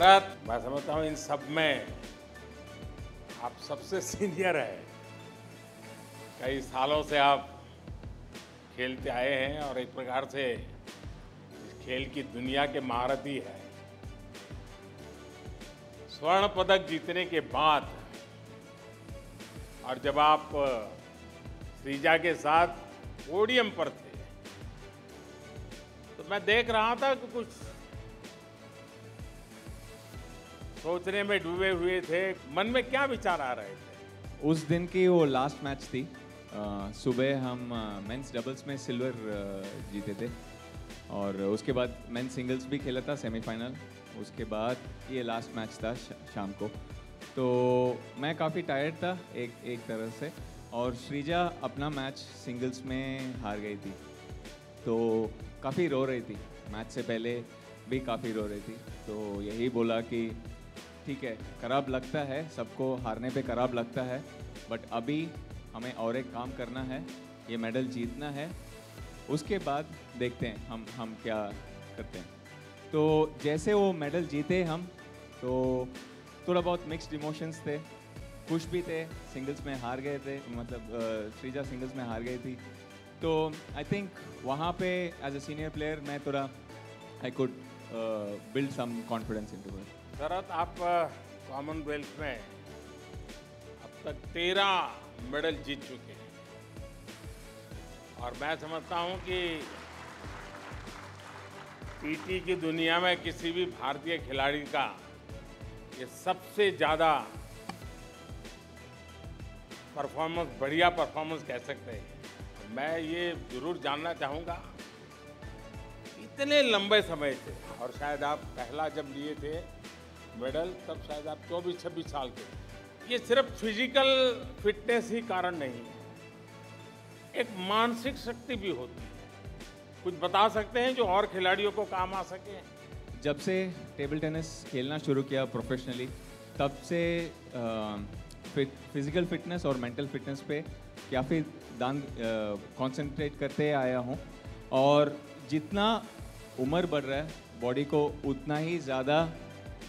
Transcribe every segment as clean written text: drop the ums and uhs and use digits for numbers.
शरद, मैं समझता हूँ इन सब में आप सबसे सीनियर है। कई सालों से आप खेलते आए हैं और एक प्रकार से इस खेल की दुनिया के महारथी है। स्वर्ण पदक जीतने के बाद और जब आप श्रीजा के साथ पोडियम पर थे तो मैं देख रहा था कि कुछ सोचने में डूबे हुए थे। मन में क्या विचार आ रहे थे? उस दिन की वो लास्ट मैच थी। सुबह हम मेंस डबल्स में सिल्वर जीते थे और उसके बाद मेंस सिंगल्स भी खेला था सेमीफाइनल। उसके बाद ये लास्ट मैच था शाम को। तो मैं काफ़ी टायर्ड था एक तरह से, और श्रीजा अपना मैच सिंगल्स में हार गई थी तो काफ़ी रो रही थी। मैच से पहले भी काफ़ी रो रही थी। तो यही बोला कि ठीक है, खराब लगता है, सबको हारने पे खराब लगता है, बट अभी हमें और एक काम करना है, ये मेडल जीतना है, उसके बाद देखते हैं हम क्या करते हैं। तो जैसे वो मेडल जीते हम, तो थोड़ा बहुत मिक्स्ड इमोशंस थे। खुश भी थे, सिंगल्स में हार गए थे, मतलब श्रीजा सिंगल्स में हार गई थी। तो आई थिंक वहाँ पे एज अ सीनियर प्लेयर मैं थोड़ा I could build some confidence into it. Sharad, आप कॉमनवेल्थ में अब तक 13 मेडल जीत चुके हैं और मैं समझता हूं कि पीटी की दुनिया में किसी भी भारतीय खिलाड़ी का ये सबसे ज़्यादा परफॉर्मेंस, बढ़िया परफॉर्मेंस कह सकते हैं। मैं ये जरूर जानना चाहूँगा, इतने लंबे समय से, और शायद आप पहला जब लिए थे मेडल तब शायद आप 24-26 साल के, ये सिर्फ फिजिकल फिटनेस ही कारण नहीं है, एक मानसिक शक्ति भी होती है। कुछ बता सकते हैं जो और खिलाड़ियों को काम आ सके? जब से टेबल टेनिस खेलना शुरू किया प्रोफेशनली, तब से फिजिकल फिटनेस और मेंटल फिटनेस पे काफ़ी कंसंट्रेट करते आया हूँ। और जितना उम्र बढ़ रहा है, बॉडी को उतना ही ज़्यादा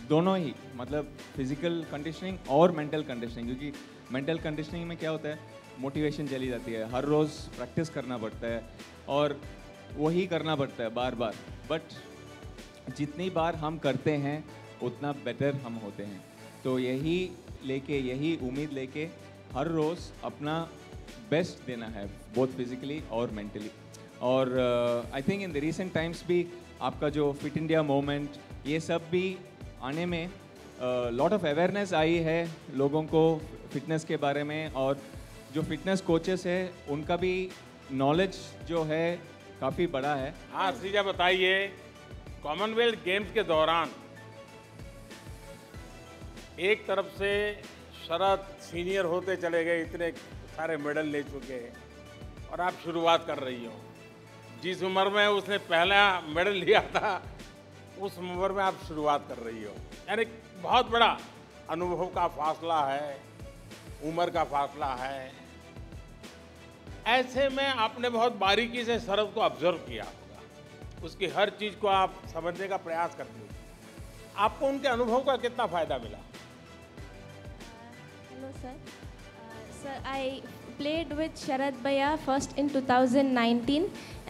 दोनों ही, मतलब फिजिकल कंडीशनिंग और मेंटल कंडीशनिंग, क्योंकि मेंटल कंडीशनिंग में क्या होता है, मोटिवेशन चली जाती है, हर रोज़ प्रैक्टिस करना पड़ता है और वही करना पड़ता है बार बार। बट जितनी बार हम करते हैं उतना बेटर हम होते हैं। तो यही लेके, यही उम्मीद लेके हर रोज़ अपना बेस्ट देना है, बोथ फिजिकली और मेंटली। और I think in the recent times भी आपका जो फिट इंडिया मूवमेंट, ये सब भी आने में लॉट ऑफ अवेयरनेस आई है लोगों को फिटनेस के बारे में, और जो फिटनेस कोचेस है उनका भी नॉलेज जो है काफ़ी बड़ा है। हाँ श्रीजा, बताइए, कॉमनवेल्थ गेम्स के दौरान एक तरफ से शरद सीनियर होते चले गए, इतने सारे मेडल ले चुके हैं, और आप शुरुआत कर रही हो। जिस उम्र में उसने पहला मेडल लिया था उस उम्र में आप शुरुआत कर रही हो, यानी बहुत बड़ा अनुभव का फासला है, उम्र का फासला है। ऐसे में आपने बहुत बारीकी से शरद को ऑब्जर्व किया होगा, उसकी हर चीज़ को आप समझने का प्रयास करते हो। आपको उनके अनुभव का कितना फायदा मिला? Hello sir. Sir, I played with Sharad Bhaiya first in 2019,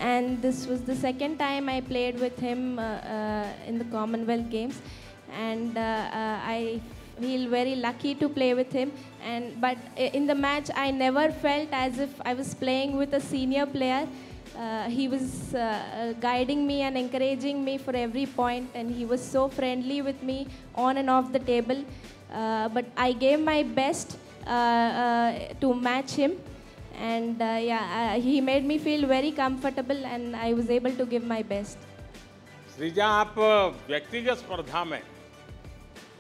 and this was the second time I played with him in the Commonwealth Games, and I feel very lucky to play with him. But in the match, I never felt as if I was playing with a senior player. He was guiding me and encouraging me for every point, and he was so friendly with me on and off the table. But I gave my best to match him, and he made me feel very comfortable, and I was able to give my best. Sreeja, आप व्यक्तिगत स्पर्धा में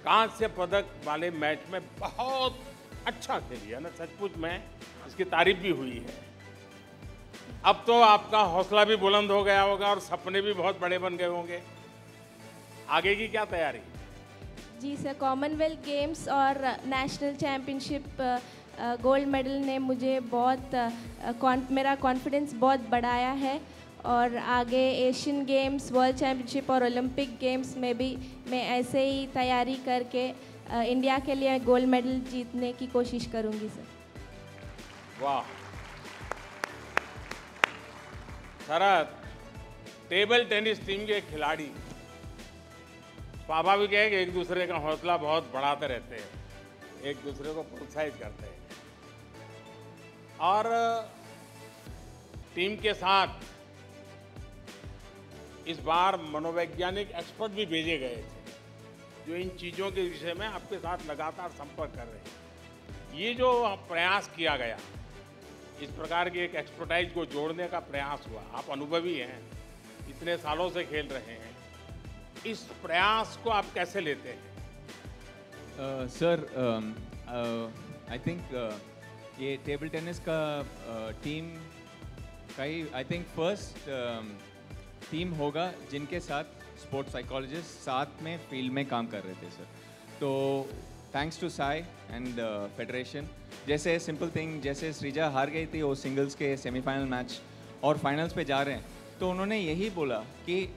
कांस्य पदक वाले match में बहुत अच्छा खेली है ना, सचमुच में इसकी तारीफ भी हुई है। अब तो आपका हौसला भी बुलंद हो गया होगा और सपने भी बहुत बड़े बन गए होंगे। आगे की क्या तैयारी? जी सर, कॉमनवेल्थ गेम्स और नेशनल चैम्पियनशिप गोल्ड मेडल ने मुझे बहुत मेरा कॉन्फिडेंस बहुत बढ़ाया है, और आगे एशियन गेम्स, वर्ल्ड चैम्पियनशिप और ओलंपिक गेम्स में भी मैं ऐसे ही तैयारी करके इंडिया के लिए गोल्ड मेडल जीतने की कोशिश करूँगी सर। वाह शरद, टेबल टेनिस टीम के खिलाड़ी स्वाभाविक है कि एक दूसरे का हौसला बहुत बढ़ाते रहते हैं, एक दूसरे को प्रोत्साहित करते हैं और टीम के साथ इस बार मनोवैज्ञानिक एक्सपर्ट भी भेजे गए थे जो इन चीज़ों के विषय में आपके साथ लगातार संपर्क कर रहे हैं। ये जो प्रयास किया गया, इस प्रकार की एक एक्सपर्टाइज को जोड़ने का प्रयास हुआ, आप अनुभवी हैं, इतने सालों से खेल रहे हैं, इस प्रयास को आप कैसे लेते हैं? सर आई थिंक ये टेबल टेनिस का टीम का ही आई थिंक फर्स्ट टीम होगा जिनके साथ स्पोर्ट्स साइकोलॉजिस्ट साथ में फील्ड में काम कर रहे थे सर। तो thanks to SAI and federation, जैसे सिंपल थिंग, जैसे सृजा हार गई थी वो सिंगल्स के सेमीफाइनल मैच और फाइनल्स पे जा रहे हैं, तो उन्होंने यही बोला कि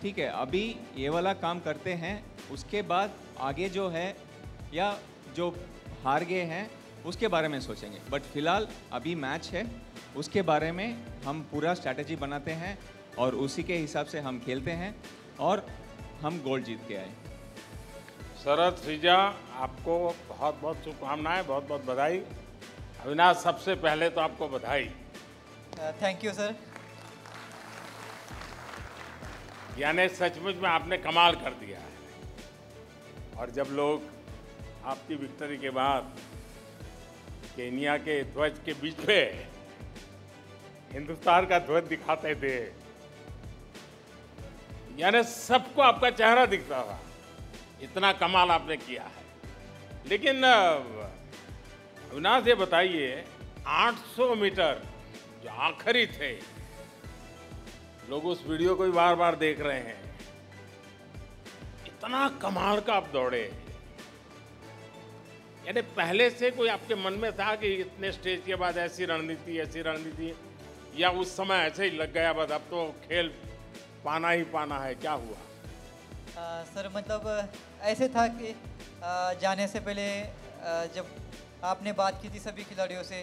ठीक है अभी ये वाला काम करते हैं, उसके बाद आगे जो है या जो हार गए हैं उसके बारे में सोचेंगे, बट फिलहाल अभी मैच है, उसके बारे में हम पूरा स्ट्रैटेजी बनाते हैं और उसी के हिसाब से हम खेलते हैं और हम गोल्ड जीत के आए। शरद, सृजा, आपको बहुत बहुत शुभकामनाएं, बहुत बहुत बधाई। अविनाश, सबसे पहले तो आपको बधाई। Thank you sir. यानी सचमुच में आपने कमाल कर दिया है। और जब लोग आपकी विक्ट्री के बाद केनिया के ध्वज के बीच पे हिंदुस्तान का ध्वज दिखाते थे, यानी सबको आपका चेहरा दिखता था, इतना कमाल आपने किया है। लेकिन अविनाश ये बताइए, 800 मीटर जो आखिरी थे, लोग उस वीडियो को भी बार बार देख रहे हैं, इतना कमाल का आप दौड़े, यानी पहले से कोई आपके मन में था कि इतने स्टेज के बाद ऐसी रणनीति, या उस समय ऐसे ही लग गया बस अब तो खेल पाना ही पाना है, क्या हुआ? सर मतलब ऐसे था कि जाने से पहले जब आपने बात की थी सभी खिलाड़ियों से,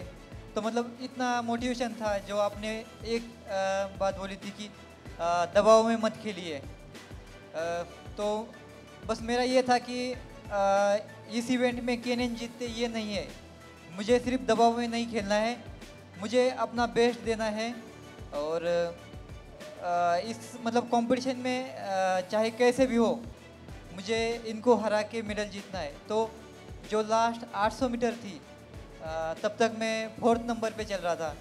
तो मतलब इतना मोटिवेशन था जो आपने एक बात बोली थी कि दबाव में मत खेलिए। तो बस मेरा ये था कि इस इवेंट में केनियन जीतते ये नहीं है, मुझे सिर्फ दबाव में नहीं खेलना है, मुझे अपना बेस्ट देना है और इस मतलब कंपटीशन में चाहे कैसे भी हो मुझे इनको हरा के मेडल जीतना है। तो जो लास्ट 800 मीटर थी तब तक मैं 4th नंबर पे चल रहा था,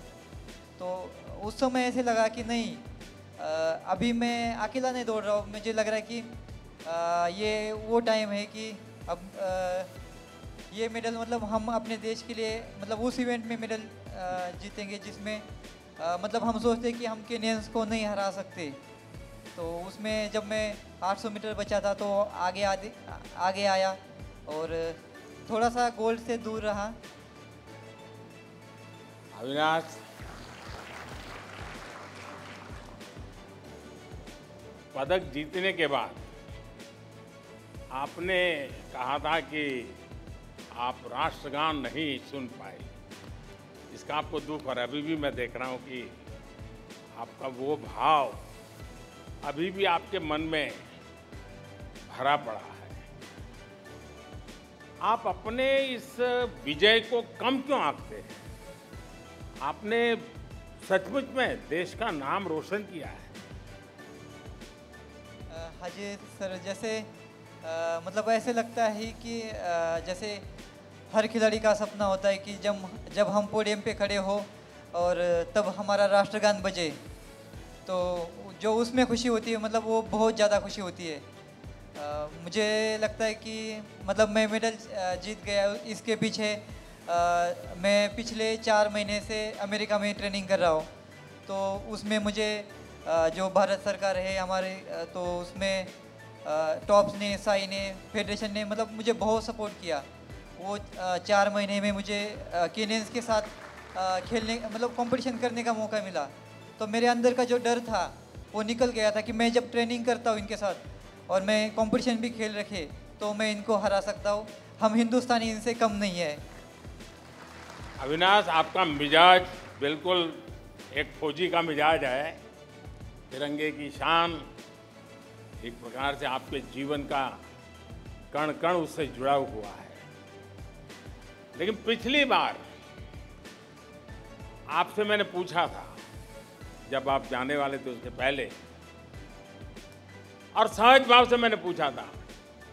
तो उस समय ऐसे लगा कि नहीं अभी मैं अकेला नहीं दौड़ रहा हूँ, मुझे लग रहा है कि ये वो टाइम है कि अब ये मेडल मतलब हम अपने देश के लिए मतलब उस इवेंट में मेडल जीतेंगे जिसमें मतलब हम सोचते कि हम केनियंस को नहीं हरा सकते। तो उसमें जब मैं 800 मीटर बचा था तो आगे आया और थोड़ा सा गोल्ड से दूर रहा। अविनाश, पदक जीतने के बाद आपने कहा था कि आप राष्ट्रगान नहीं सुन पाए, इसका आपको दुख, और अभी भी मैं देख रहा हूं कि आपका वो भाव अभी भी आपके मन में भरा पड़ा है। आप अपने इस विजय को कम क्यों आंकते हैं? आपने सचमुच में देश का नाम रोशन किया है। हाँ जी सर, जैसे मतलब ऐसे लगता है कि जैसे हर खिलाड़ी का सपना होता है कि जब हम पोडियम पे खड़े हो और तब हमारा राष्ट्रगान बजे, तो जो उसमें खुशी होती है मतलब वो बहुत ज़्यादा खुशी होती है। मुझे लगता है कि मतलब मैं मेडल जीत गया, इसके पीछे मैं पिछले 4 महीने से अमेरिका में ट्रेनिंग कर रहा हूँ। तो उसमें मुझे जो भारत सरकार है हमारे, तो उसमें टॉप्स ने, साई ने, फेडरेशन ने मतलब मुझे बहुत सपोर्ट किया। वो 4 महीने में मुझे केनियंस के साथ खेलने मतलब कंपटीशन करने का मौका मिला। तो मेरे अंदर का जो डर था वो निकल गया था कि मैं जब ट्रेनिंग करता हूँ इनके साथ और मैं कंपटीशन भी खेल रखे तो मैं इनको हरा सकता हूँ। हम हिंदुस्तानी इनसे कम नहीं है। अविनाश, आपका मिजाज बिल्कुल एक फौजी का मिजाज है। तिरंगे की शान, एक प्रकार से आपके जीवन का कण कण उससे जुड़ा हुआ है। लेकिन पिछली बार आपसे मैंने पूछा था, जब आप जाने वाले थे उसके पहले, और सहज भाव से मैंने पूछा था,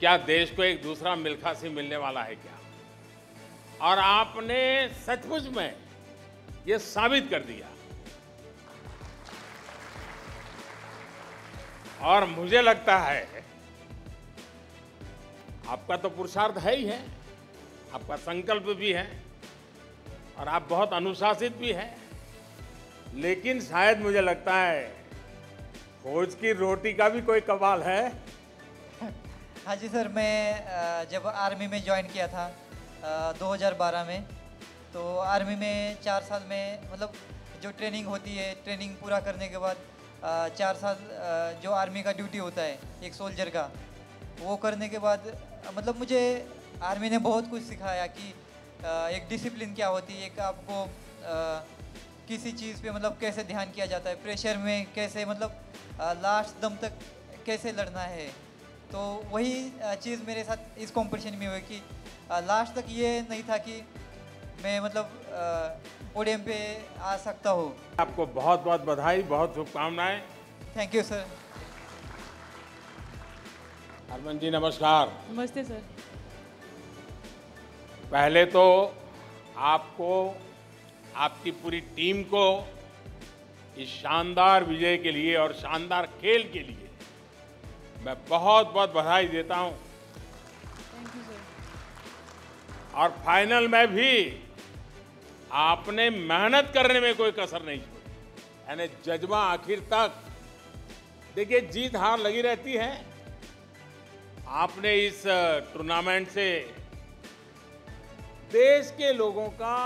क्या देश को एक दूसरा मिल्खा सिंह मिलने वाला है क्या? और आपने सचमुच में ये साबित कर दिया। और मुझे लगता है आपका तो पुरुषार्थ है ही है, आपका संकल्प भी है और आप बहुत अनुशासित भी हैं। लेकिन शायद मुझे लगता है फौज की रोटी का भी कोई कमाल है। हाँ जी सर, मैं जब आर्मी में ज्वाइन किया था 2012 में, तो आर्मी में 4 साल में मतलब जो ट्रेनिंग होती है, ट्रेनिंग पूरा करने के बाद 4 साल जो आर्मी का ड्यूटी होता है एक सोल्जर का, वो करने के बाद मतलब मुझे आर्मी ने बहुत कुछ सिखाया कि एक डिसिप्लिन क्या होती है, एक आपको किसी चीज़ पे मतलब कैसे ध्यान किया जाता है, प्रेशर में कैसे मतलब लास्ट दम तक कैसे लड़ना है। तो वही चीज़ मेरे साथ इस कंपटीशन में हुई कि लास्ट तक ये नहीं था कि मैं मतलब पोडियम पे आ सकता हूँ। आपको बहुत बहुत बधाई, बहुत शुभकामनाएं। Thank you sir. Harman ji नमस्कार। नमस्ते सर। पहले तो आपको, आपकी पूरी टीम को इस शानदार विजय के लिए और शानदार खेल के लिए मैं बहुत बहुत बधाई देता हूं। Thank you sir. और फाइनल में भी आपने मेहनत करने में कोई कसर नहीं छोड़ी, यानी जज्बा आखिर तक। देखिए, जीत हार लगी रहती है। आपने इस टूर्नामेंट से देश के लोगों का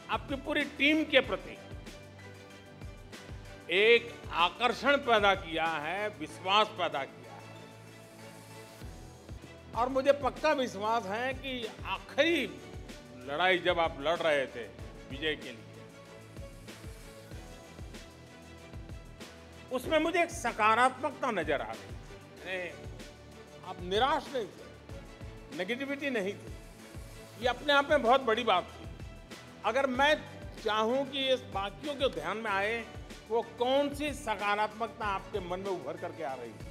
आपकी पूरी टीम के प्रति एक आकर्षण पैदा किया है, विश्वास पैदा किया है। और मुझे पक्का विश्वास है कि आखिरी लड़ाई जब आप लड़ रहे थे विजय के लिए, उसमें मुझे एक सकारात्मकता नजर आ रही थी। आप निराश नहीं थे, नेगेटिविटी नहीं थी। ये अपने आप में बहुत बड़ी बात थी। अगर मैं चाहूं कि इस बाकियों के ध्यान में आए, वो कौन सी सकारात्मकता आपके मन में उभर करके आ रही थी,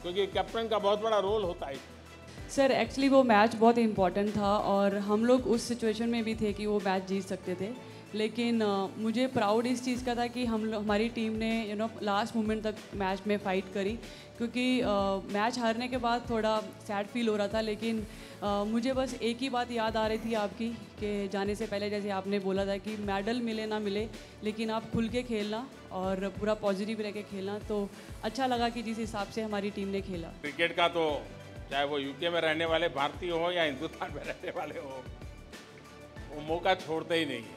क्योंकि कैप्टन का बहुत बड़ा रोल होता है। सर एक्चुअली वो मैच बहुत इम्पॉर्टेंट था और हम लोग उस सिचुएशन में भी थे कि वो मैच जीत सकते थे। लेकिन मुझे प्राउड इस चीज़ का था कि हमारी टीम ने लास्ट मोमेंट तक मैच में फ़ाइट करी, क्योंकि मैच हारने के बाद थोड़ा सैड फील हो रहा था। लेकिन मुझे बस एक ही बात याद आ रही थी आपकी, कि जाने से पहले जैसे आपने बोला था कि मेडल मिले ना मिले, लेकिन आप खुल के खेलना और पूरा पॉजिटिव रह के खेलना। तो अच्छा लगा कि जिस हिसाब से हमारी टीम ने खेला। क्रिकेट का तो चाहे वो यूके में रहने वाले भारतीय हो या हिंदुस्तान में रहने वाले हो, वो मौका छोड़ते ही नहीं है।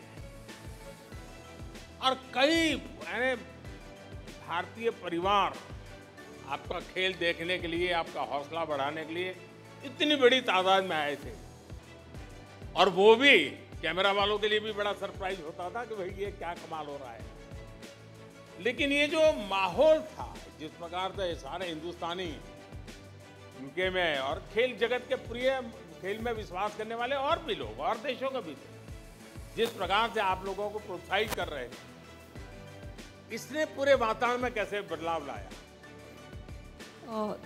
और कई भारतीय परिवार आपका खेल देखने के लिए, आपका हौसला बढ़ाने के लिए इतनी बड़ी तादाद में आए थे। और वो भी कैमरा वालों के लिए भी बड़ा सरप्राइज होता था कि भाई ये क्या कमाल हो रहा है। लेकिन ये जो माहौल था, जिस प्रकार से सारे हिंदुस्तानी यूके में और खेल जगत के प्रिय, खेल में विश्वास करने वाले और भी लोग और देशों के भी थे, जिस प्रकार से आप लोगों को प्रोत्साहित कर रहे थे, इसने पूरे वातावरण में कैसे बदलाव लाया?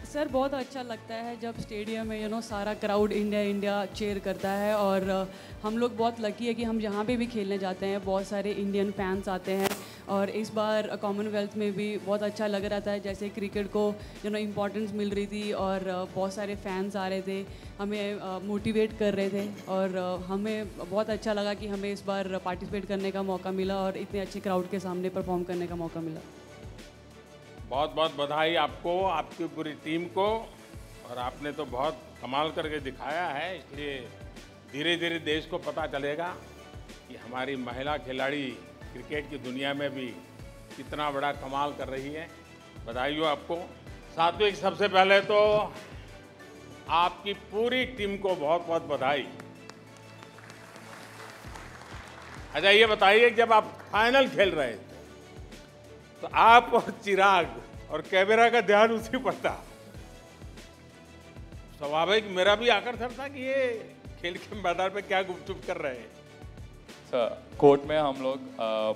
सर बहुत अच्छा लगता है जब स्टेडियम में सारा क्राउड इंडिया इंडिया चीयर करता है। और हम लोग बहुत लकी है कि हम जहाँ पे भी खेलने जाते हैं बहुत सारे इंडियन फैंस आते हैं। और इस बार कॉमनवेल्थ में भी बहुत अच्छा लग रहा था, जैसे क्रिकेट को इम्पोर्टेंस मिल रही थी और बहुत सारे फैंस आ रहे थे, हमें मोटिवेट कर रहे थे। और हमें बहुत अच्छा लगा कि हमें इस बार पार्टिसिपेट करने का मौका मिला और इतने अच्छे क्राउड के सामने परफॉर्म करने का मौका मिला। बहुत बहुत बधाई आपको, आपकी पूरी टीम को। और आपने तो बहुत कमाल करके दिखाया है, इसलिए धीरे धीरे देश को पता चलेगा कि हमारी महिला खिलाड़ी क्रिकेट की दुनिया में भी कितना बड़ा कमाल कर रही है। बधाई हो आपको। सात्विक, सबसे पहले तो आपकी पूरी टीम को बहुत बहुत बधाई। अच्छा, ये बताइए जब आप फाइनल खेल रहे थे तो आप और चिराग और कैमरा का ध्यान उसी पर था। स्वाभाविक मेरा भी आकर्षण था कि ये खेल के मैदान पे क्या गुपचुप कर रहे हैं। सर, कोर्ट में हम लोग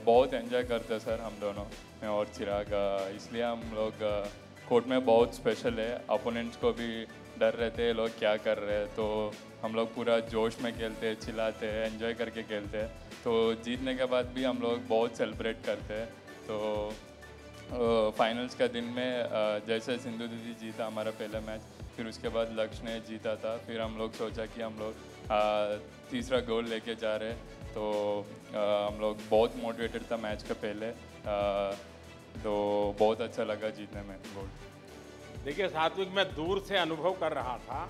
बहुत एंजॉय करते हैं सर, हम दोनों, मैं और चिराग। इसलिए हम लोग कोर्ट में बहुत स्पेशल है। अपोनेंट्स को भी डर रहते हैं लोग क्या कर रहे हैं, तो हम लोग पूरा जोश में खेलते हैं, चिल्लाते हैं, एंजॉय करके खेलते हैं। तो जीतने के बाद भी हम लोग बहुत सेलिब्रेट करते हैं। तो फाइनल्स का दिन में जैसे सिंधु दीदी जीता हमारा पहला मैच, फिर उसके बाद लक्ष्य ने जीता था, फिर हम लोग सोचा कि हम लोग तीसरा गोल लेके जा रहे हैं। तो हम लोग बहुत मोटिवेटेड था मैच के पहले, तो बहुत अच्छा लगा जीतने में गोल। देखिए सात्विक, मैं दूर से अनुभव कर रहा था,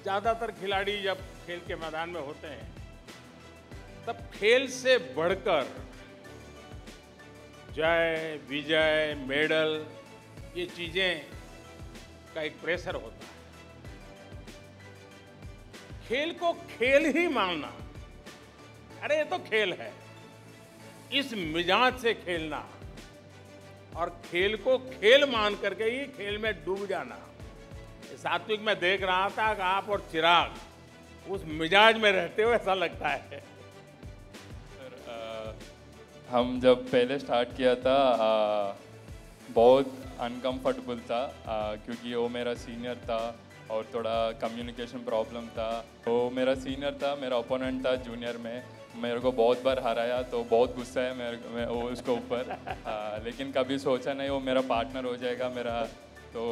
ज़्यादातर खिलाड़ी जब खेल के मैदान में होते हैं तब खेल से बढ़कर जय, विजय, मेडल, ये चीज़ें का एक प्रेशर होता है। खेल को खेल ही मानना, अरे ये तो खेल है, इस मिजाज से खेलना और खेल को खेल मान करके ही खेल में डूब जाना। सात्विक, मैं देख रहा था कि आप और चिराग उस मिजाज में रहते हो, ऐसा लगता है। हम जब पहले स्टार्ट किया था बहुत अनकंफर्टेबल था, क्योंकि वो मेरा सीनियर था और थोड़ा कम्युनिकेशन प्रॉब्लम था। वो मेरा सीनियर था, मेरा ओपोनेंट था जूनियर में, मेरे को बहुत बार हराया, तो बहुत गुस्सा है मेरे वो उसके ऊपर। लेकिन कभी सोचा नहीं वो मेरा पार्टनर हो जाएगा मेरा। तो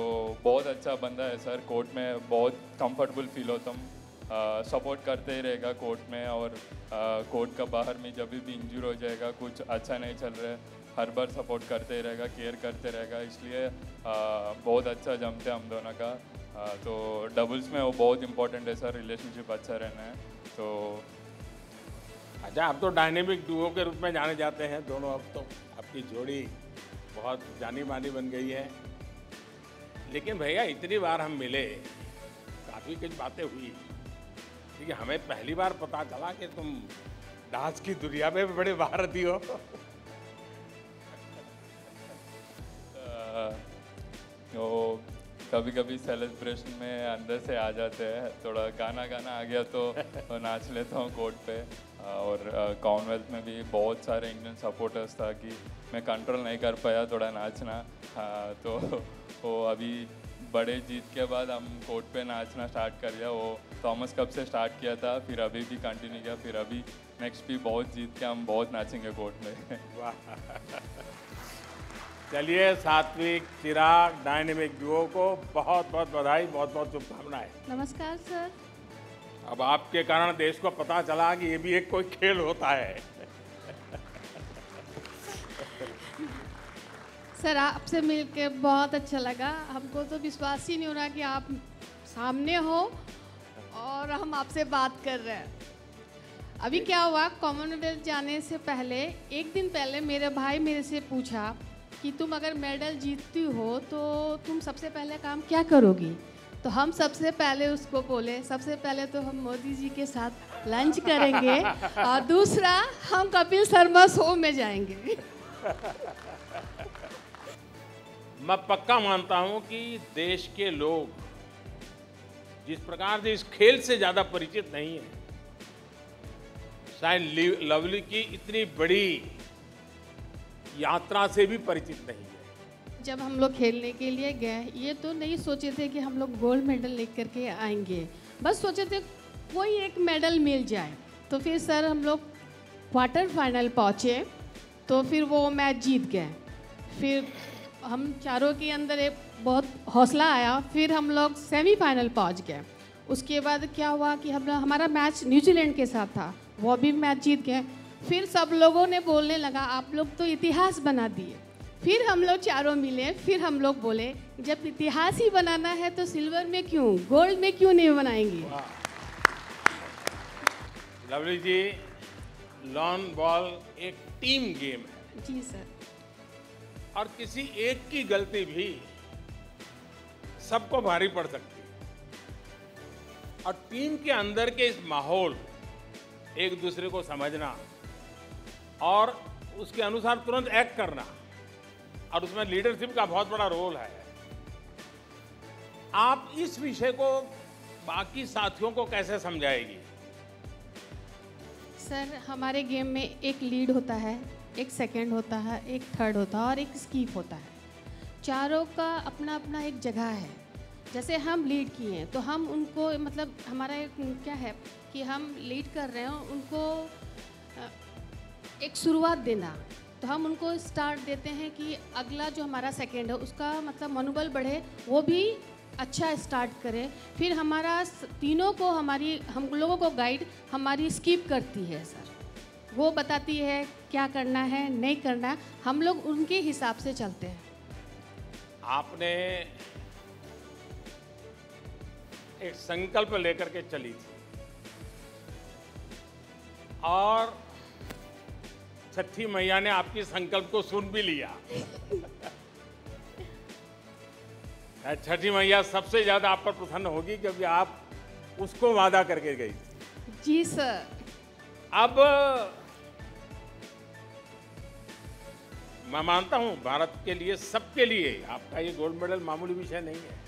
बहुत अच्छा बंदा है सर, कोर्ट में बहुत कंफर्टेबल फील होता हूँ, सपोर्ट करते ही रहेगा कोर्ट में। और कोर्ट का बाहर में जब भी इंजर हो जाएगा, कुछ अच्छा नहीं चल रहा है, हर बार सपोर्ट करते ही रहेगा, केयर करते रहेगा। इसलिए बहुत अच्छा जमते हम दोनों का। तो डबल्स में वो बहुत इम्पोर्टेंट है सर, रिलेशनशिप अच्छा रहना है। तो अच्छा, आप तो डायनेमिक डुओ के रूप में जाने जाते हैं दोनों। अब तो आपकी जोड़ी बहुत जानी मानी बन गई है। लेकिन भैया, इतनी बार हम मिले, काफ़ी कुछ बातें हुई, क्योंकि हमें पहली बार पता चला कि तुम डांस की दुनिया में भी बड़े महारथी हो। तो कभी कभी सेलिब्रेशन में अंदर से आ जाते हैं, थोड़ा गाना आ गया तो नाच लेता हूँ कोर्ट पे। और कॉमनवेल्थ में भी बहुत सारे इंडियन सपोर्टर्स था कि मैं कंट्रोल नहीं कर पाया थोड़ा नाचना। तो वो अभी बड़े जीत के बाद हम कोर्ट पे नाचना स्टार्ट कर दिया। वो थॉमस कप से स्टार्ट किया था, फिर अभी भी कंटिन्यू किया, फिर अभी नेक्स्ट भी बहुत जीत के हम बहुत नाचेंगे कोर्ट में। वाह, चलिए सात्विक, चिराग, डायनेमिक डुओ को बहुत बहुत बधाई, बहुत बहुत शुभकामनाएं। नमस्कार सर। अब आपके कारण देश को पता चला कि ये भी एक कोई खेल होता है। सर, आपसे मिलके बहुत अच्छा लगा। हमको तो विश्वास ही नहीं हो रहा कि आप सामने हो और हम आपसे बात कर रहे हैं। अभी क्या हुआ, कॉमनवेल्थ जाने से पहले, एक दिन पहले मेरे भाई मेरे से पूछा कि तुम अगर मेडल जीतती हो तो तुम सबसे पहले काम क्या करोगी। तो हम सबसे पहले उसको बोले, सबसे पहले तो हम मोदी जी के साथ लंच करेंगे और दूसरा हम कपिल शर्मा शो में जाएंगे। मैं पक्का मानता हूं कि देश के लोग जिस प्रकार से इस खेल से ज़्यादा परिचित नहीं है, शायद लवली की इतनी बड़ी यात्रा से भी परिचित नहीं है। जब हम लोग खेलने के लिए गए, ये तो नहीं सोचे थे कि हम लोग गोल्ड मेडल लेकर के आएंगे, बस सोचे थे कोई एक मेडल मिल जाए। तो फिर सर हम लोग क्वार्टर फाइनल पहुँचे, तो फिर वो मैच जीत गए। फिर हम चारों के अंदर एक बहुत हौसला आया, फिर हम लोग सेमीफाइनल पहुँच गए। उसके बाद क्या हुआ कि हमारा मैच न्यूजीलैंड के साथ था, वो भी मैच जीत गए। फिर सब लोगों ने बोलने लगा आप लोग तो इतिहास बना दिए। फिर हम लोग चारों मिले, फिर हम लोग बोले जब इतिहास ही बनाना है तो सिल्वर में क्यों, गोल्ड में क्यों नहीं बनाएंगे। लवली जी, लॉन बॉल एक टीम गेम है जी सर। और किसी एक की गलती भी सबको भारी पड़ सकती है। और टीम के अंदर के इस माहौल, एक दूसरे को समझना और उसके अनुसार तुरंत एक्ट करना, और उसमें लीडरशिप का बहुत बड़ा रोल है। आप इस विषय को बाकी साथियों को कैसे समझाएगी? सर हमारे गेम में एक लीड होता है, एक सेकंड होता है, एक थर्ड होता है और एक स्कीप होता है। चारों का अपना अपना एक जगह है। जैसे हम लीड किए हैं तो हम उनको, मतलब हमारा एक क्या है कि हम लीड कर रहे हैं, उनको एक शुरुआत देना। तो हम उनको स्टार्ट देते हैं कि अगला जो हमारा सेकंड है उसका मतलब मनोबल बढ़े, वो भी अच्छा स्टार्ट करे। फिर हमारा तीनों को, हम लोगों को गाइड हमारी स्किप करती है सर। वो बताती है क्या करना है, नहीं करना है, हम लोग उनके हिसाब से चलते हैं। आपने एक संकल्प लेकर के चली थी और छठी मैया ने आपकी संकल्प को सुन भी लिया। छठी मैया सबसे ज्यादा आप पर प्रसन्न होगी क्योंकि आप उसको वादा करके गई थी। जी सर। अब मैं मानता हूं भारत के लिए, सबके लिए आपका ये गोल्ड मेडल मामूली विषय नहीं है।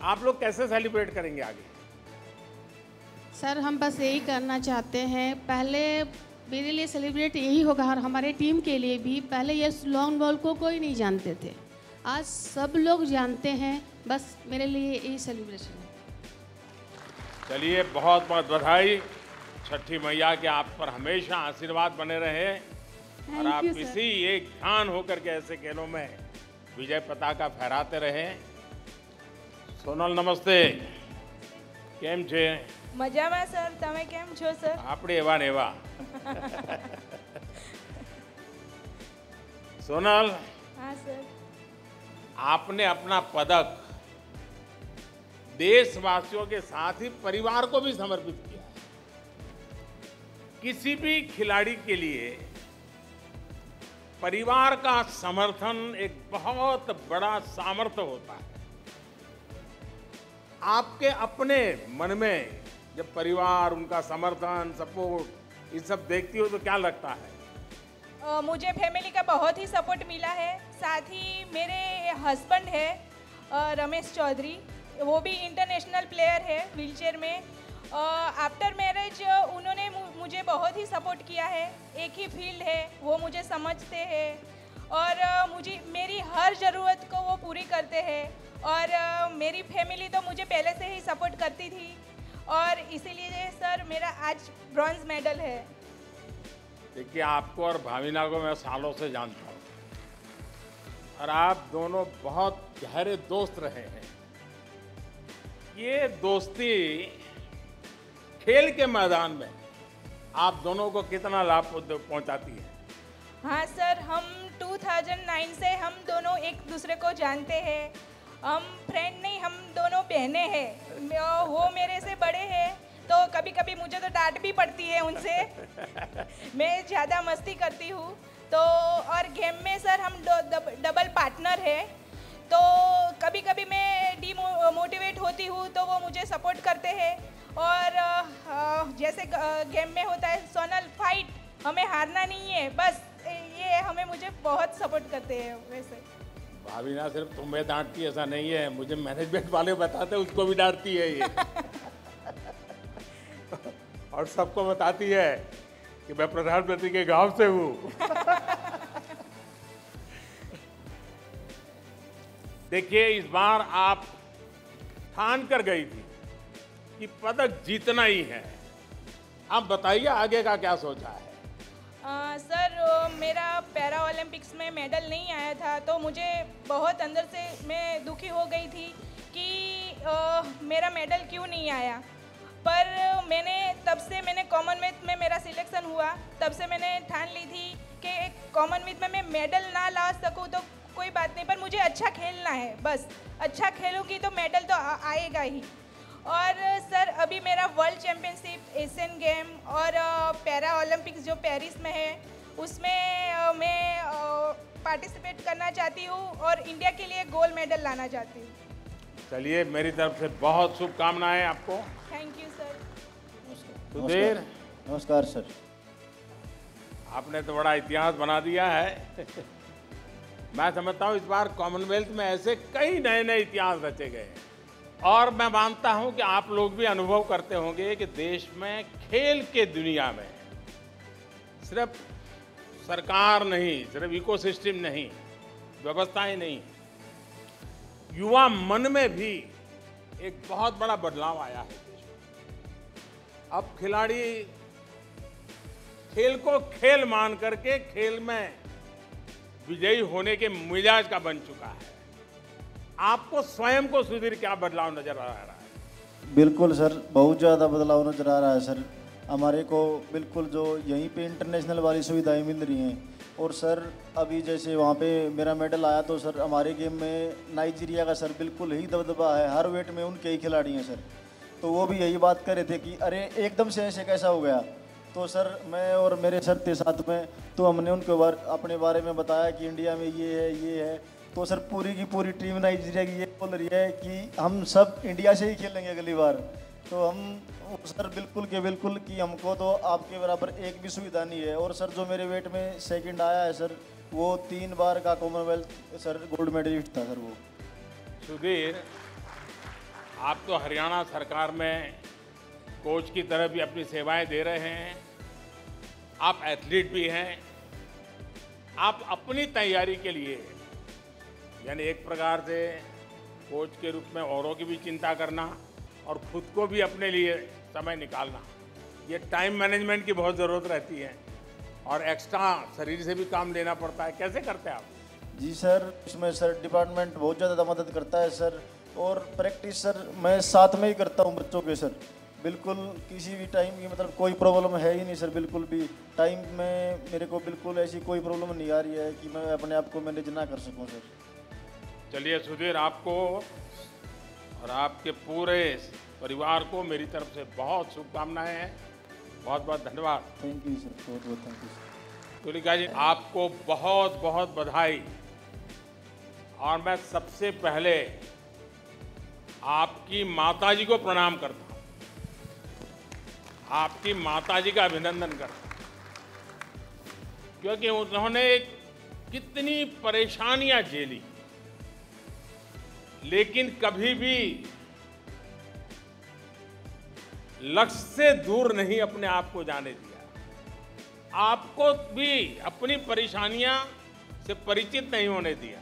आप लोग कैसे सेलिब्रेट करेंगे आगे? सर हम बस यही करना चाहते हैं, पहले मेरे लिए सेलिब्रेट यही होगा और हमारे टीम के लिए भी। पहले ये लॉन्ग बॉल को कोई नहीं जानते थे, आज सब लोग जानते हैं। बस मेरे लिए यही सेलिब्रेशन है। चलिए, बहुत बहुत बधाई। छठी मैया के आप पर हमेशा आशीर्वाद बने रहे और आप you, इसी एक ध्यान होकर के ऐसे खेलों में विजय पताका फहराते रहे। सोनल नमस्ते, केम छे? મજામાં સર, તમે કેમ છો સર? આપણે એવા ને એવા। सोनल, हाँ सर। आपने अपना पदक देशवासियों के साथ ही परिवार को भी समर्पित किया है। किसी भी खिलाड़ी के लिए परिवार का समर्थन एक बहुत बड़ा सामर्थ्य होता है। आपके अपने मन में जब परिवार, उनका समर्थन, सपोर्ट, ये सब देखती हो तो क्या लगता है? मुझे फैमिली का बहुत ही सपोर्ट मिला है। साथ ही मेरे हस्बैंड है रमेश चौधरी, वो भी इंटरनेशनल प्लेयर है व्हीलचेयर में। आफ्टर मैरिज उन्होंने मुझे बहुत ही सपोर्ट किया है। एक ही फील्ड है, वो मुझे समझते हैं और मुझे मेरी हर ज़रूरत को वो पूरी करते हैं। और मेरी फैमिली तो मुझे पहले से ही सपोर्ट करती थी और इसीलिए सर मेरा आज ब्रॉन्ज मेडल है। देखिए, आपको और भाविना को मैं सालों से जानता हूँ और आप दोनों बहुत गहरे दोस्त रहे हैं। ये दोस्ती खेल के मैदान में आप दोनों को कितना लाभ पहुंचाती है? हाँ सर, हम 2009 से हम दोनों एक दूसरे को जानते हैं। हम फ्रेंड नहीं, हम दोनों बहनें हैं। वो मेरे से बड़े हैं तो कभी कभी मुझे तो डांट भी पड़ती है उनसे। मैं ज़्यादा मस्ती करती हूँ तो। और गेम में सर हम डबल पार्टनर है तो कभी कभी मैं डीमोटिवेट होती हूँ तो वो मुझे सपोर्ट करते हैं। और जैसे गेम में होता है सोनल फाइट, हमें हारना नहीं है, बस ये हमें मुझे बहुत सपोर्ट करते हैं। वैसे भाविना सिर्फ तुम्हें डांटती है ऐसा नहीं है, मुझे मैनेजमेंट वाले बताते हैं उसको भी डांटती है ये। और सबको बताती है कि मैं प्रधानमंत्री के गांव से हूँ। देखिए, इस बार आप ठान कर गई थी कि पदक जीतना ही है। आप बताइए आगे का क्या सोचा है? सर मेरा पैरा ओलंपिक्स में मेडल नहीं आया था तो मुझे बहुत अंदर से मैं दुखी हो गई थी कि मेरा मेडल क्यों नहीं आया। पर मैंने कॉमनवेल्थ में मेरा सिलेक्शन हुआ, तब से मैंने ठान ली थी कि कॉमनवेल्थ में मैं मेडल ना ला सकूं तो कोई बात नहीं, पर मुझे अच्छा खेलना है। बस अच्छा खेलूंगी तो मेडल तो आएगा ही। और सर अभी मेरा वर्ल्ड चैम्पियनशिप, एशियन गेम और पैरा ओलंपिक्स जो पेरिस में है उसमें मैं पार्टिसिपेट करना चाहती हूँ और इंडिया के लिए गोल्ड मेडल लाना चाहती हूँ। चलिए, मेरी तरफ से बहुत शुभकामनाएं आपको। Thank you sir. सुधीर, नमस्कार सर। आपने तो बड़ा इतिहास बना दिया है। मैं समझता हूँ इस बार कॉमनवेल्थ में ऐसे कई नए नए इतिहास रचे गए और मैं मानता हूँ कि आप लोग भी अनुभव करते होंगे कि देश में खेल के दुनिया में सिर्फ सरकार नहीं, सिर्फ इकोसिस्टम नहीं, व्यवस्थाएं नहीं, युवा मन में भी एक बहुत बड़ा बदलाव आया है देश में। अब खिलाड़ी खेल को खेल मान करके खेल में विजयी होने के मिजाज का बन चुका है। आपको स्वयं को सुधीर क्या बदलाव नजर आ रहा है? बिल्कुल सर, बहुत ज़्यादा बदलाव नजर आ रहा है सर। हमारे को बिल्कुल जो यहीं पे इंटरनेशनल वाली सुविधाएं मिल रही हैं। और सर अभी जैसे वहाँ पे मेरा मेडल आया तो सर हमारे गेम में नाइजीरिया का सर बिल्कुल ही दबदबा है, हर वेट में उनके ही खिलाड़ी हैं सर। तो वो भी यही बात कर रहे थे कि अरे एकदम से ऐसे कैसा हो गया। तो सर मैं और मेरे सर थे साथ में, तो हमने उनको अपने बारे में बताया कि इंडिया में ये है। तो सर पूरी की पूरी टीम नाइजीरिया की ये बोल रही है कि हम सब इंडिया से ही खेलेंगे अगली बार। तो हम सर बिल्कुल के बिल्कुल कि हमको तो आपके बराबर एक भी सुविधा नहीं है। और सर जो मेरे वेट में सेकंड आया है सर, वो 3 बार का कॉमनवेल्थ सर गोल्ड मेडलिस्ट था सर वो। सुधीर, आप तो हरियाणा सरकार में कोच की तरह भी अपनी सेवाएं दे रहे हैं, आप एथलीट भी हैं। आप अपनी तैयारी के लिए यानी एक प्रकार से कोच के रूप में औरों की भी चिंता करना और खुद को भी अपने लिए समय निकालना, ये टाइम मैनेजमेंट की बहुत ज़रूरत रहती है और एक्स्ट्रा शरीर से भी काम लेना पड़ता है। कैसे करते हैं आप? जी सर, इसमें सर डिपार्टमेंट बहुत ज़्यादा मदद करता है सर। और प्रैक्टिस सर मैं साथ में ही करता हूँ बच्चों के सर। बिल्कुल किसी भी टाइम की मतलब कोई प्रॉब्लम है ही नहीं सर। बिल्कुल भी टाइम में मेरे को बिल्कुल ऐसी कोई प्रॉब्लम नहीं आ रही है कि मैं अपने आप को मैनेज ना कर सकूँ सर। चलिए सुधीर, आपको और आपके पूरे परिवार को मेरी तरफ से बहुत शुभकामनाएं हैं। बहुत बहुत धन्यवाद। थैंक यू सर, बहुत बहुत थैंक यू सर। तुलिका जी, आपको बहुत बहुत बधाई। और मैं सबसे पहले आपकी माताजी को प्रणाम करता हूँ, आपकी माताजी का अभिनंदन करता हूँ, क्योंकि उन्होंने कितनी परेशानियां झेली लेकिन कभी भी लक्ष्य से दूर नहीं अपने आप को जाने दिया। आपको भी अपनी परेशानियां से परिचित नहीं होने दिया।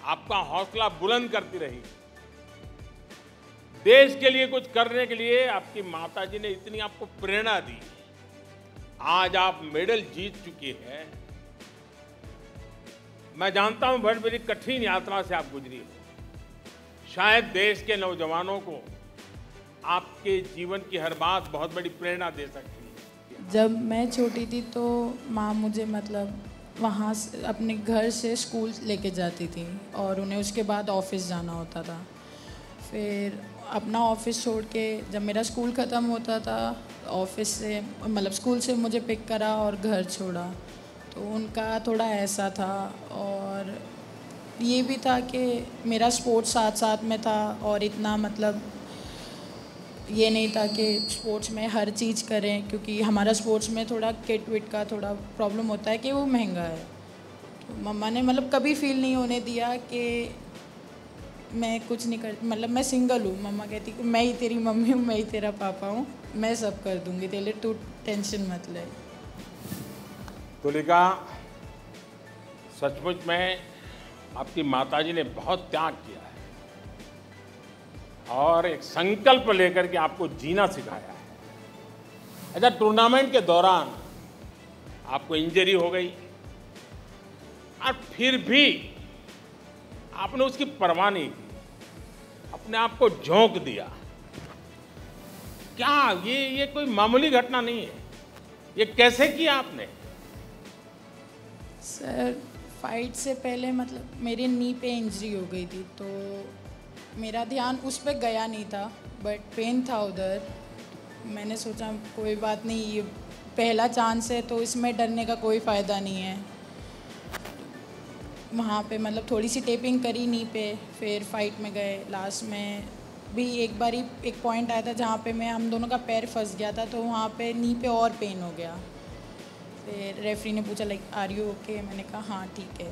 आपका हौसला बुलंद करती रही। देश के लिए कुछ करने के लिए आपकी माताजी ने इतनी आपको प्रेरणा दी। आज आप मेडल जीत चुकी हैं। मैं जानता हूं बड़ी कठिन यात्रा से आप गुजरी हो। शायद देश के नौजवानों को आपके जीवन की हर बात बहुत बड़ी प्रेरणा दे सकती है। जब मैं छोटी थी तो माँ मुझे मतलब वहाँ से अपने घर से स्कूल लेके जाती थी और उन्हें उसके बाद ऑफिस जाना होता था। फिर अपना ऑफिस छोड़ के जब मेरा स्कूल ख़त्म होता था, ऑफिस से मतलब स्कूल से मुझे पिक करा और घर छोड़ा। तो उनका थोड़ा ऐसा था। और ये भी था कि मेरा स्पोर्ट्स साथ साथ में था और इतना मतलब ये नहीं था कि स्पोर्ट्स में हर चीज़ करें, क्योंकि हमारा स्पोर्ट्स में थोड़ा किट विट का थोड़ा प्रॉब्लम होता है कि वो महंगा है। तो मम्मा ने मतलब कभी फील नहीं होने दिया कि मैं कुछ नहीं कर, मतलब मैं सिंगल हूँ। मम्मा कहती कि मैं ही तेरी मम्मी हूँ, मैं ही तेरा पापा हूँ, मैं सब कर दूँगी तेरे लिए, तू टेंशन मत ले। तुलिका, सचमुच में आपकी माताजी ने बहुत त्याग किया है और एक संकल्प लेकर के आपको जीना सिखाया है। अच्छा, टूर्नामेंट के दौरान आपको इंजरी हो गई और फिर भी आपने उसकी परवाह नहीं की, अपने आप को झोंक दिया। क्या ये कोई मामूली घटना नहीं है? ये कैसे किया आपने? सर फाइट से पहले मतलब मेरे नी पे इंजरी हो गई थी, तो मेरा ध्यान उस पर गया नहीं था, बट पेन था उधर। मैंने सोचा कोई बात नहीं, ये पहला चांस है तो इसमें डरने का कोई फ़ायदा नहीं है। वहाँ पे मतलब थोड़ी सी टेपिंग करी नी पे, फिर फाइट में गए। लास्ट में भी एक बारी एक पॉइंट आया था जहाँ पे हम दोनों का पैर फंस गया था, तो वहाँ पे नी पे और पेन हो गया। फिर रेफरी ने पूछा लाइक आर यू ओके, मैंने कहा हाँ ठीक है।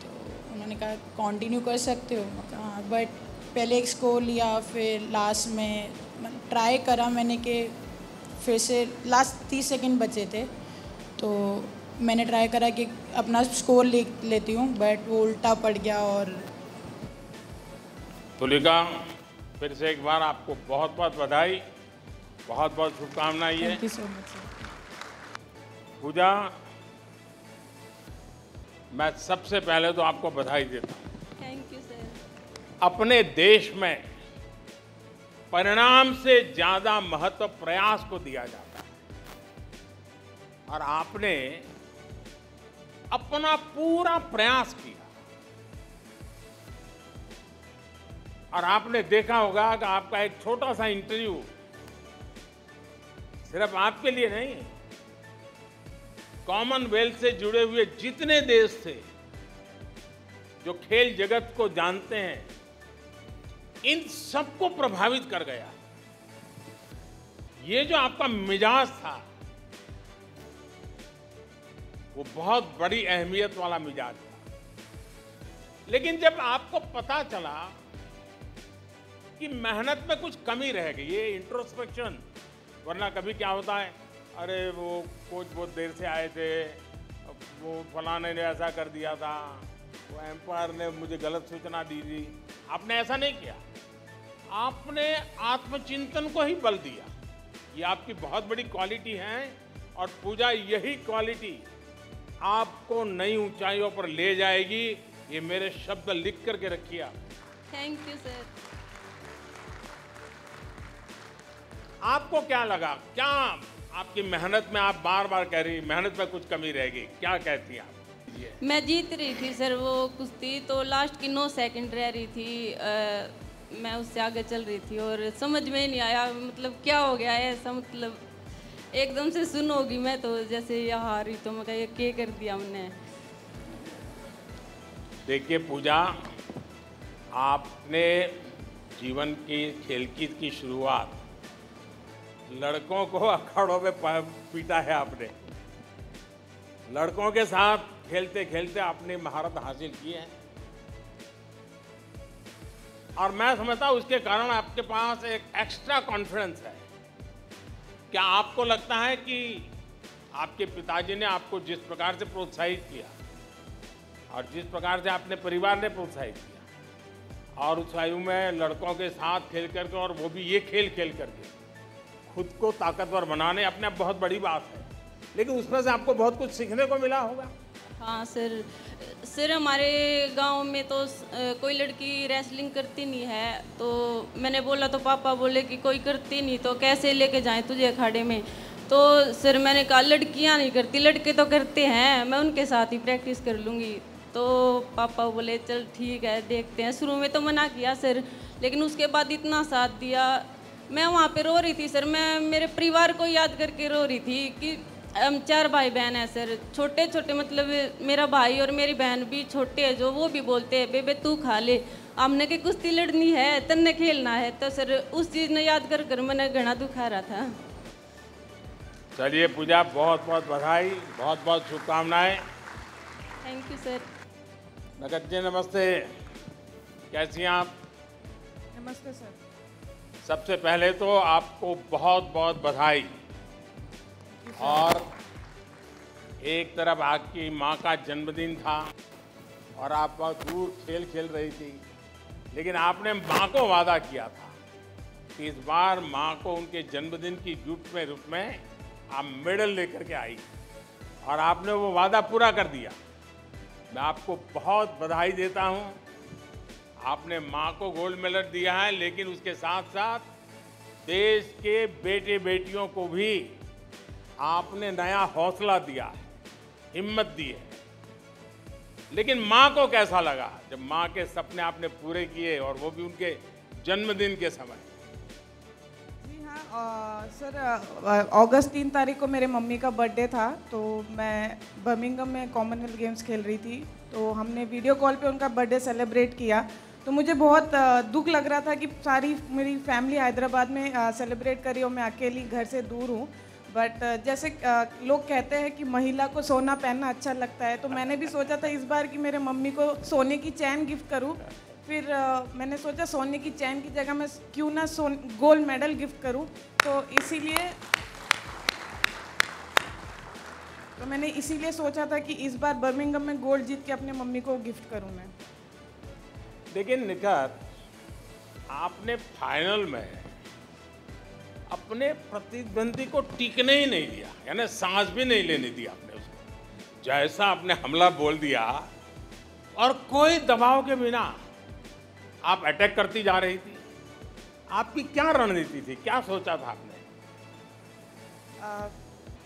तो उन्होंने कहा कंटिन्यू कर सकते हो, मैं कहा हाँ, बट पहले एक स्कोर लिया, फिर लास्ट में ट्राई करा मैंने कि फिर से लास्ट 30 सेकंड बचे थे तो मैंने ट्राई करा कि अपना स्कोर लेती हूँ, बट वो उल्टा पड़ गया। और तुलिका, फिर से एक बार आपको बहुत बहुत बधाई, बहुत बहुत शुभकामनाएं। Thank you so much. Pooja, मैं सबसे पहले तो आपको बधाई देता हूँ। Thank you sir. अपने देश में परिणाम से ज्यादा महत्व प्रयास को दिया जाता है और आपने अपना पूरा प्रयास किया और आपने देखा होगा कि आपका एक छोटा सा इंटरव्यू सिर्फ आपके लिए नहीं, कॉमनवेल्थ से जुड़े हुए जितने देश थे जो खेल जगत को जानते हैं, इन सबको प्रभावित कर गया। ये जो आपका मिजाज था वो बहुत बड़ी अहमियत वाला मिजाज था, लेकिन जब आपको पता चला कि मेहनत में कुछ कमी रह गई, ये इंट्रोस्पेक्शन, वरना कभी क्या होता है, अरे वो कोच बहुत देर से आए थे, वो फलाने ने ऐसा कर दिया था, वो एम्पायर ने मुझे गलत सूचना दी थी। आपने ऐसा नहीं किया, आपने आत्मचिंतन को ही बल दिया। ये आपकी बहुत बड़ी क्वालिटी है और पूजा, यही क्वालिटी आपको नई ऊंचाइयों पर ले जाएगी। ये मेरे शब्द लिख करके रखिए आप। Thank you sir. आपको क्या लगा, क्या आपकी मेहनत में, आप बार बार कह रही मेहनत में कुछ कमी रह गई, क्या कहती हैं आप? मैं जीत रही थी सर वो कुश्ती, तो लास्ट की 9 सेकंड रह रही थी, मैं उससे आगे चल रही थी और समझ में नहीं आया मतलब क्या हो गया है ऐसा, मतलब एकदम से सुन होगी मैं तो जैसे ये हारी, तो मैं कहा क्या कर दिया हमने। देखिए पूजा, आपने जीवन की खेल की शुरुआत लड़कों को अखाड़ों में पीटा है आपने, लड़कों के साथ खेलते खेलते आपने महारत हासिल की है और मैं समझता हूं उसके कारण आपके पास एक एक्स्ट्रा कॉन्फिडेंस है। क्या आपको लगता है कि आपके पिताजी ने आपको जिस प्रकार से प्रोत्साहित किया और जिस प्रकार से आपने परिवार ने प्रोत्साहित किया और उस आयु में लड़कों के साथ खेल करके, और वो भी ये खेल खेल करके खुद को ताकतवर बनाने, अपने आप बहुत बड़ी बात है, लेकिन उसमें से आपको बहुत कुछ सीखने को मिला होगा। हाँ सर हमारे गांव में तो कोई लड़की रेसलिंग करती नहीं है, तो मैंने बोला तो पापा बोले कि कोई करती नहीं तो कैसे लेके जाएं तुझे अखाड़े में। तो सर मैंने कहा लड़कियां नहीं करती, लड़के तो करते हैं, मैं उनके साथ ही प्रैक्टिस कर लूँगी। तो पापा बोले चल ठीक है देखते हैं। शुरू में तो मना किया सर, लेकिन उसके बाद इतना साथ दिया। मैं वहाँ पे रो रही थी सर, मैं मेरे परिवार को याद करके रो रही थी कि हम 4 भाई बहन हैं सर, छोटे छोटे, मतलब मेरा भाई और मेरी बहन भी छोटे हैं, जो वो भी बोलते हैं बेबे तू खा ले, हमने की कुश्ती लड़नी है, तन्ने खेलना है। तो सर उस चीज़ ने याद कर कर मैंने घना दुखा रहा था। चलिए पूजा, बहुत बहुत बधाई, बहुत बहुत शुभकामनाएं। Thank you sir. नगद जी नमस्ते, कैसी हैं आप? नमस्ते सर। सबसे पहले तो आपको बहुत बहुत बधाई। और एक तरफ आपकी माँ का जन्मदिन था और आप बहुत दूर खेल खेल रही थी, लेकिन आपने माँ को वादा किया था कि इस बार माँ को उनके जन्मदिन की गिफ्ट में रूप में आप मेडल लेकर के आई और आपने वो वादा पूरा कर दिया। मैं आपको बहुत बधाई देता हूँ। आपने माँ को गोल्ड मेडल दिया है, लेकिन उसके साथ साथ देश के बेटे बेटियों को भी आपने नया हौसला दिया है, हिम्मत दी है। लेकिन माँ को कैसा लगा जब माँ के सपने आपने पूरे किए और वो भी उनके जन्मदिन के समय? जी हाँ, सर अगस्त 3 तारीख को मेरे मम्मी का बर्थडे था, तो मैं बर्मिंघम में कॉमनवेल्थ गेम्स खेल रही थी। तो हमने वीडियो कॉल पे उनका बर्थडे सेलिब्रेट किया। तो मुझे बहुत दुख लग रहा था कि सारी मेरी फैमिली हैदराबाद में सेलिब्रेट करी और मैं अकेली घर से दूर हूँ। बट जैसे लोग कहते हैं कि महिला को सोना पहनना अच्छा लगता है, तो मैंने भी सोचा था इस बार कि मेरे मम्मी को सोने की चैन गिफ्ट करूँ। फिर मैंने सोचा सोने की चैन की जगह मैं क्यों ना गोल्ड मेडल गिफ्ट करूं, तो मैंने इसीलिए सोचा था कि इस बार बर्मिंघम में गोल्ड जीत के अपने मम्मी को गिफ्ट करूं मैं। लेकिन निखात, आपने फाइनल में अपने प्रतिद्वंदी को टिकने ही नहीं दिया, यानी सांस भी नहीं लेने दिया आपने उसको। जैसा आपने हमला बोल दिया और कोई दबाव के बिना आप अटैक करती जा रही थी। आपकी क्या रणनीति थी, क्या सोचा था आपने?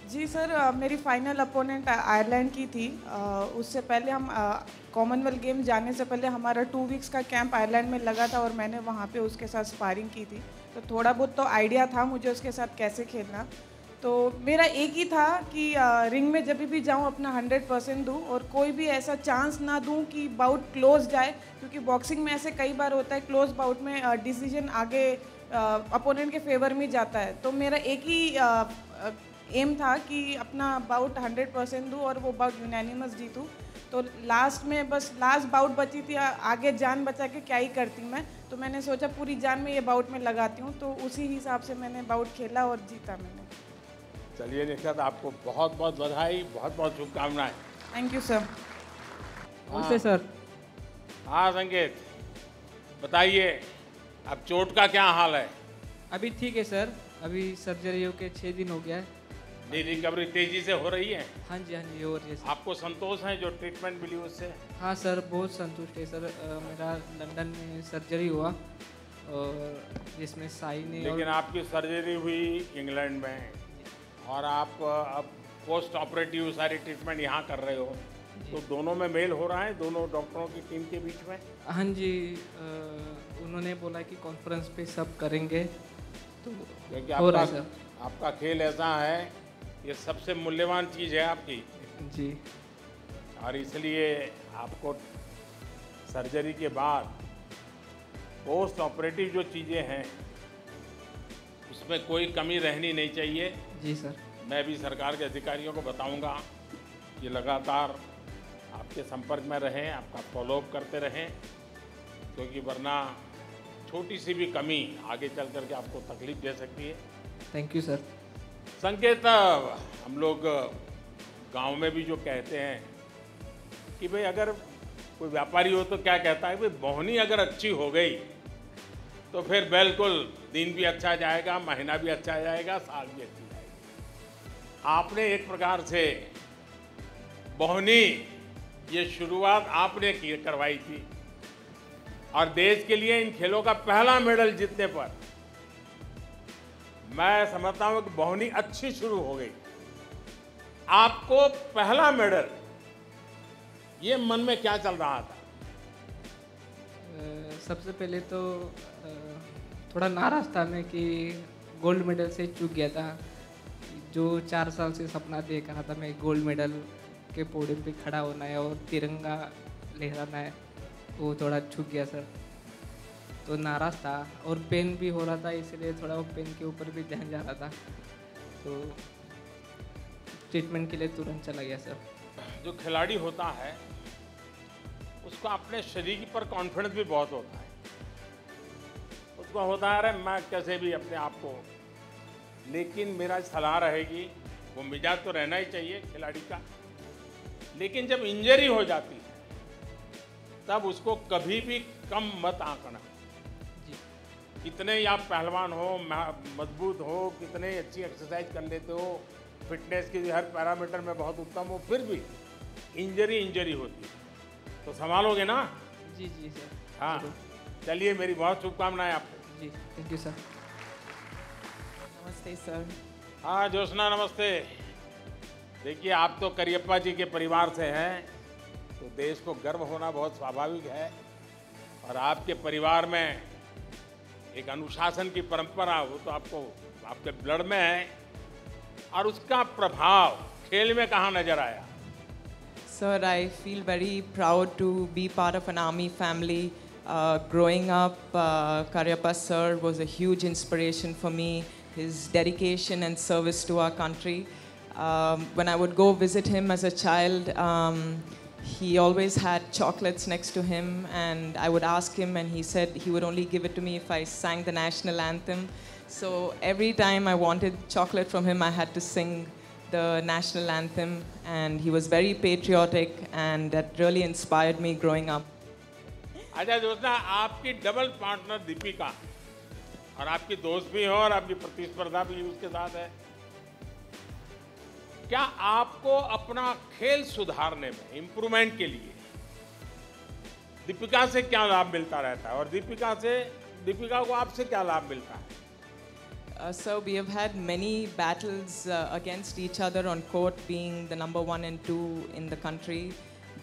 जी सर, मेरी फाइनल अपोनेंट आयरलैंड की थी। उससे पहले हम कॉमनवेल्थ गेम जाने से पहले हमारा 2 वीक्स का कैंप आयरलैंड में लगा था और मैंने वहाँ पे उसके साथ स्पारिंग की थी। तो थोड़ा बहुत तो आइडिया था मुझे उसके साथ कैसे खेलना। तो मेरा एक ही था कि रिंग में जब भी जाऊं अपना 100% दूं और कोई भी ऐसा चांस ना दूं कि बाउट क्लोज जाए, क्योंकि बॉक्सिंग में ऐसे कई बार होता है क्लोज बाउट में डिसीजन आगे अपोनेंट के फेवर में जाता है। तो मेरा एक ही एम था कि अपना बाउट 100% दूं और वो बाउट यूनानिमस जीतूं। तो लास्ट में बस लास्ट बाउट बची थी, आगे जान बचा के क्या ही करती मैं। तो मैंने सोचा पूरी जान में ये बाउट में लगाती हूँ, तो उसी हिसाब से मैंने बाउट खेला और जीता मैंने। चलिए निखात, आपको बहुत बहुत बधाई, बहुत बहुत शुभकामनाएं। Thank you sir. नमस्ते सर। हाँ संकेत, बताइए अब चोट का क्या हाल है? अभी ठीक है सर, अभी सर्जरी होके 6 दिन हो गया है। नहीं, रिकवरी तेजी से हो रही है? हाँ जी हो रही है सर। आपको संतोष है जो ट्रीटमेंट मिली उससे? हाँ सर, बहुत संतुष्ट है सर। मेरा लंदन में सर्जरी हुआ और जिसमें साई ने, लेकिन आपकी सर्जरी हुई इंग्लैंड में और आप अब पोस्ट ऑपरेटिव सारी ट्रीटमेंट यहाँ कर रहे हो, तो दोनों में मेल हो रहा है दोनों डॉक्टरों की टीम के बीच में? हाँ जी, उन्होंने बोला कि कॉन्फ्रेंस पे सब करेंगे, तो क्योंकि हो रहा है सर। आपका खेल ऐसा है, ये सबसे मूल्यवान चीज़ है आपकी जी, और इसलिए आपको सर्जरी के बाद पोस्ट ऑपरेटिव जो चीज़ें हैं उसमें कोई कमी रहनी नहीं चाहिए। जी सर। मैं भी सरकार के अधिकारियों को बताऊंगा कि लगातार आपके संपर्क में रहें, आपका फॉलोअप करते रहें, क्योंकि वरना छोटी सी भी कमी आगे चल करके आपको तकलीफ दे सकती है। Thank you sir. संकेत, हम लोग गांव में भी जो कहते हैं कि भाई अगर कोई व्यापारी हो तो क्या कहता है, भाई बोहनी अगर अच्छी हो गई तो फिर बिल्कुल दिन भी अच्छा जाएगा, महीना भी अच्छा जाएगा, साल भी अच्छी जाएगी। आपने एक प्रकार से बोहनी ये शुरुआत आपने करवाई थी और देश के लिए इन खेलों का पहला मेडल जीतने पर मैं समझता हूं कि बोहनी अच्छी शुरू हो गई। आपको पहला मेडल, ये मन में क्या चल रहा था? सबसे पहले तो थोड़ा नाराज था मैं कि गोल्ड मेडल से चूक गया था। जो 4 साल से सपना देख रहा था मैं, गोल्ड मेडल के पोडियम पे खड़ा होना है और तिरंगा लहराना है, वो थोड़ा छूट गया सर। तो नाराज़ था और पेन भी हो रहा था, इसलिए थोड़ा वो पेन के ऊपर भी ध्यान जा रहा था, तो ट्रीटमेंट के लिए तुरंत चला गया सर। जो खिलाड़ी होता है उसको अपने शरीर पर कॉन्फिडेंस भी बहुत होता है, उसको होता है अरे मैं कैसे भी अपने आप को, लेकिन मेरा सलाह रहेगी वो मिजाज तो रहना ही चाहिए खिलाड़ी का, लेकिन जब इंजरी हो जाती है तब उसको कभी भी कम मत आंकना। कितने ही आप पहलवान हो, मजबूत हो, कितने अच्छी एक्सरसाइज कर लेते हो, फिटनेस की हर पैरामीटर में बहुत उत्तम हो, फिर भी इंजरी होती है, तो संभालोगे ना? जी जी सर। हाँ, चलिए मेरी बहुत शुभकामनाएं आपको। जी थैंक यू सर। नमस्ते सर। हाँ ज्योत्सना, नमस्ते। देखिए आप तो करियप्पा जी के परिवार से हैं, तो देश को गर्व होना बहुत स्वाभाविक है, और आपके परिवार में एक अनुशासन की परंपरा, वो तो आपको आपके ब्लड में है, और उसका प्रभाव खेल में कहाँ नजर आया? Sir, I feel very proud to be part of an army family. Growing up, Karyappa sir was a huge inspiration for me. His dedication and service to our country. When I would go visit him as a child, he always had chocolates next to him, and I would ask him, and he said he would only give it to me if I sang the national anthem. So every time I wanted chocolate from him, I had to sing the national anthem, and he was very patriotic, and that really inspired me growing up. अच्छा जोशना, आपकी double partner Deepika, और आपकी दोस्त भी हो और आपकी प्रतिस्पर्धा भी उसके साथ है। क्या आपको अपना खेल सुधारने में, इम्प्रूवमेंट के लिए दीपिका से क्या लाभ मिलता रहता है, और दीपिका को आपसे क्या लाभ मिलता है? So we have had many battles against each other on court, being the number 1 and 2 in the country.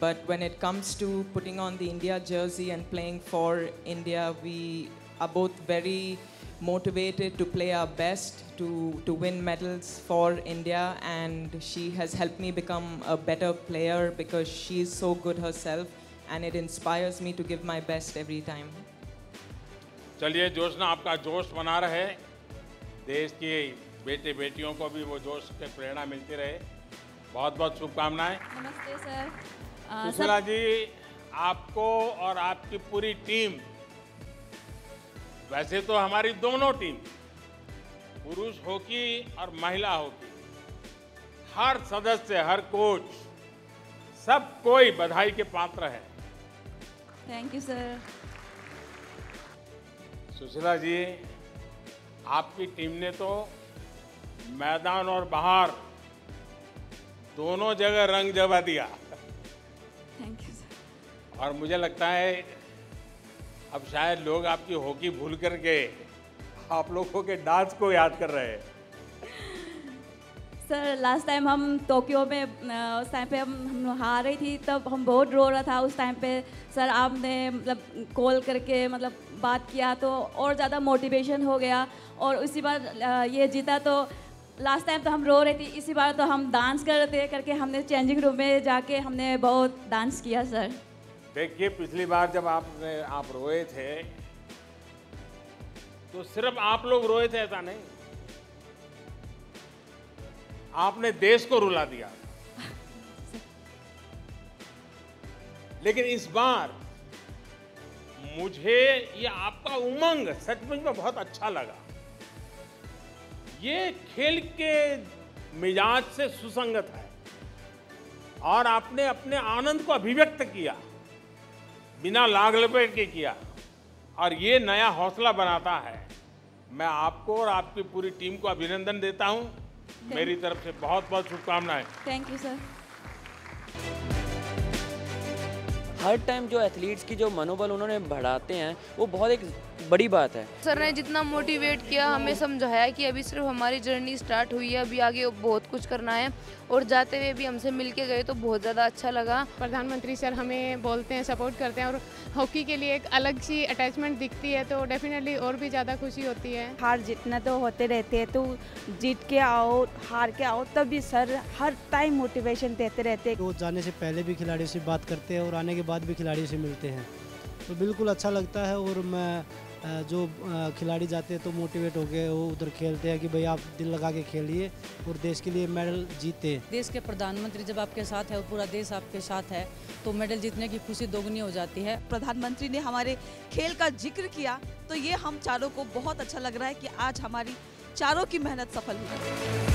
But when it comes to putting on the India jersey and playing for India, we are both very motivated to play our best to win medals for India, and she has helped me become a better player because she is so good herself, and it inspires me to give my best every time. चलिए जोशना, आपका जोश बना रहे, देश के बेटे बेटियों को भी वो जोश के प्रेरणा मिलती रहे। बहुत बहुत शुभकामनाएं। नमस्ते सर। सुशीला जी, आपको और आपकी पूरी टीम, वैसे तो हमारी दोनों टीम, पुरुष हॉकी और महिला हॉकी, हर सदस्य, हर कोच, सब कोई बधाई के पात्र है। Thank you sir. Sushila ji, आपकी टीम ने तो मैदान और बाहर दोनों जगह रंग जमा दिया। Thank you sir. और मुझे लगता है अब शायद लोग आपकी हॉकी भूल करके आप लोगों के डांस को याद कर रहे हैं। सर, लास्ट टाइम हम टोक्यो में उस टाइम पे हम हार रही थी, तब हम बहुत रो रहा था। उस टाइम पे सर आपने मतलब कॉल करके मतलब बात किया तो और ज़्यादा मोटिवेशन हो गया, और उसी बार ये जीता। तो लास्ट टाइम तो हम रो रहे थे, इसी बार तो हम डांस कर रहे थे, करके हमने चेंजिंग रूम में जाके हमने बहुत डांस किया सर। देखिए, पिछली बार जब आप रोए थे तो सिर्फ आप लोग रोए थे ऐसा नहीं, आपने देश को रुला दिया। लेकिन इस बार मुझे ये आपका उमंग सचमुच में बहुत अच्छा लगा। ये खेल के मिजाज से सुसंगत है, और आपने अपने आनंद को अभिव्यक्त किया, बिना लाग लपेट के किया, और ये नया हौसला बनाता है। मैं आपको और आपकी पूरी टीम को अभिनंदन देता हूं। मेरी तरफ से बहुत बहुत शुभकामनाएं। Thank you sir. Her time जो एथलीट्स की जो मनोबल उन्होंने बढ़ाते हैं, वो बहुत एक बड़ी बात है। सर ने जितना मोटिवेट किया, हमें समझाया कि अभी सिर्फ हमारी जर्नी स्टार्ट हुई है, अभी आगे बहुत कुछ करना है, और जाते हुए भी हमसे मिल के गए तो बहुत ज़्यादा अच्छा लगा। प्रधानमंत्री सर हमें बोलते हैं, सपोर्ट करते हैं, और हॉकी के लिए एक अलग सी अटैचमेंट दिखती है, तो डेफिनेटली और भी ज़्यादा खुशी होती है। हार जीतना तो होते रहते हैं, तो जीत के आओ, हार के आओ, तब भी सर हर टाइम मोटिवेशन देते रहते हैं। तो जाने से पहले भी खिलाड़ियों से बात करते हैं और आने के बाद भी खिलाड़ियों से मिलते हैं, तो बिल्कुल अच्छा लगता है। और मैं जो खिलाड़ी जाते हैं तो मोटिवेट हो गए, वो उधर खेलते हैं कि भाई आप दिल लगा के खेलिए और देश के लिए मेडल जीते। देश के प्रधानमंत्री जब आपके साथ है और पूरा देश आपके साथ है, तो मेडल जीतने की खुशी दोगुनी हो जाती है। प्रधानमंत्री ने हमारे खेल का जिक्र किया, तो ये हम चारों को बहुत अच्छा लग रहा है कि आज हमारी चारों की मेहनत सफल हुई।